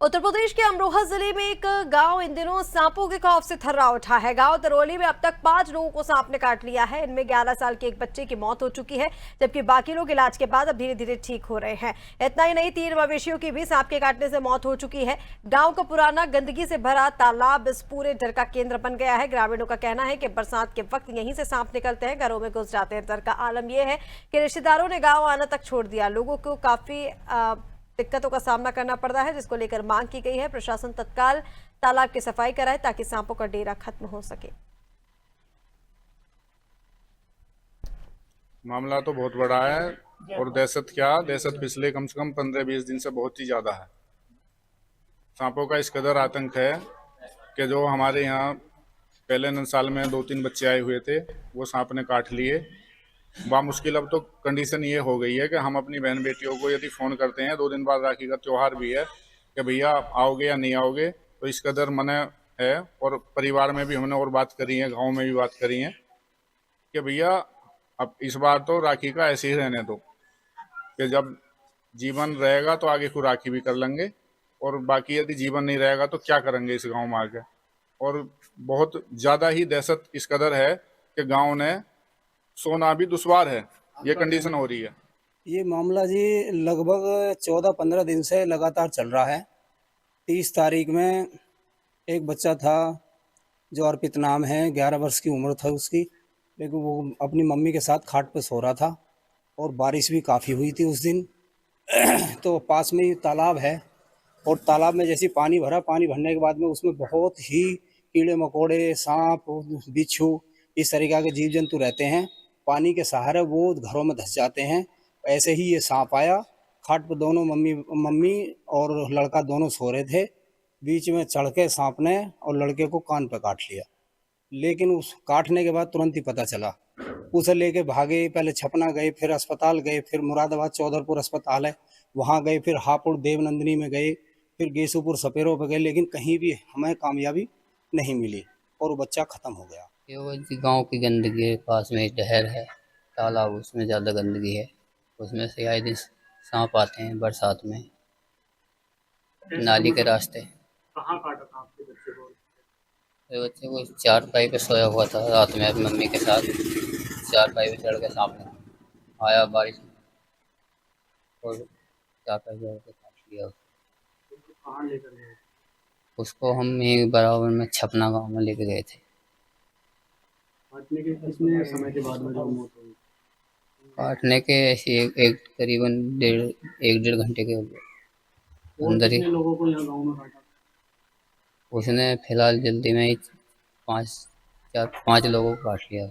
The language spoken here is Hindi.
उत्तर प्रदेश के अमरोहा जिले में एक गांव इन दिनों सांपों के खौफ से थर्रा उठा है। गांव दरौली में अब तक 5 लोगों को सांप ने काट लिया है। इनमें 11 साल के एक बच्चे की मौत हो चुकी है, जबकि बाकी लोग इलाज के बाद अब धीरे धीरे ठीक हो रहे हैं। इतना ही नहीं, 3 मवेशियों की भी सांप के काटने से मौत हो चुकी है। गाँव का पुराना गंदगी से भरा तालाब इस पूरे डर का केंद्र बन गया है। ग्रामीणों का कहना है कि बरसात के वक्त यहीं से सांप निकलते हैं, घरों में घुस जाते हैं। डर का आलम यह है कि रिश्तेदारों ने गाँव आना तक छोड़ दिया। लोगों को काफी दिक्कतों का सामना करना पड़ रहा है, जिसको लेकर मांग की गई है प्रशासन तत्काल तालाब की सफाई कराए ताकि सांपों का डेरा खत्म हो सके। मामला तो बहुत बड़ा है और दहशत पिछले कम से कम 15-20 दिन से बहुत ही ज्यादा है। सांपों का इस कदर आतंक है कि जो हमारे यहाँ पहले साल में 2-3 बच्चे आए हुए थे, वो सांप ने काट लिए। बामुश्किल अब तो कंडीशन ये हो गई है कि हम अपनी बहन बेटियों को यदि फ़ोन करते हैं, 2 दिन बाद राखी का त्यौहार भी है, कि भैया आओगे या नहीं आओगे, तो इस कदर मना है। और परिवार में भी हमने और बात करी है, गांव में भी बात करी है कि भैया अब इस बार तो राखी का ऐसे ही रहने दो, कि जब जीवन रहेगा तो आगे को राखी भी कर लेंगे, और बाकी यदि जीवन नहीं रहेगा तो क्या करेंगे इस गाँव में आके। और बहुत ज़्यादा ही दहशत इस कदर है कि गाँव ने सोना भी दुश्वार है, ये कंडीशन हो रही है। ये मामला जी लगभग 14-15 दिन से लगातार चल रहा है। 30 तारीख में एक बच्चा था जो अर्पित नाम है, 11 वर्ष की उम्र था उसकी, लेकिन वो अपनी मम्मी के साथ खाट पे सो रहा था और बारिश भी काफ़ी हुई थी उस दिन। तो पास में ही तालाब है और तालाब में जैसे पानी भरा, पानी भरने के बाद में उसमें बहुत ही कीड़े मकोड़े, सांप, बिच्छू, इस तरीके के जीव जंतु रहते हैं। पानी के सहारे वो घरों में धंस जाते हैं। ऐसे ही ये सांप आया, खाट पर दोनों मम्मी और लड़का दोनों सो रहे थे, बीच में चढ़ के सांप ने और लड़के को कान पे काट लिया। लेकिन उस काटने के बाद तुरंत ही पता चला, उसे लेके भागे। पहले छपना गए, फिर अस्पताल गए, फिर मुरादाबाद चौधरपुर अस्पताल है वहाँ गए, फिर हापुड़ देवनंदिनी में गए, फिर गेसूपुर सपेरों पे गए, लेकिन कहीं भी हमें कामयाबी नहीं मिली और वो बच्चा खत्म हो गया। ये वो गाँव की गंदगी है, पास में एक नहर है, तालाब, उसमें ज़्यादा गंदगी है। उसमें से आए दिन सांप आते हैं बरसात में, नाली के रास्ते। कहाँ काटा था आपके बच्चे को? मेरे बच्चे को चारपाई पे सोया हुआ था रात में अपनी मम्मी के साथ, चारपाई पे चढ़ के सांप आया बारिश में और चारपाई पे चढ़ के काट लिया। उसको कहाँ लेकर गए? उसको हम यहीं बराबर में छपना गाँव में लेके गए थे। काटने के कितने समय के बाद में जो मौत हुई? काटने के ऐसे एक करीबन 1-1.5 घंटे के और अंदर ही कितने लोगों को यहाँ गाँव में काटा? उसने फिलहाल जल्दी में ही 5 लोगों को काट लिया।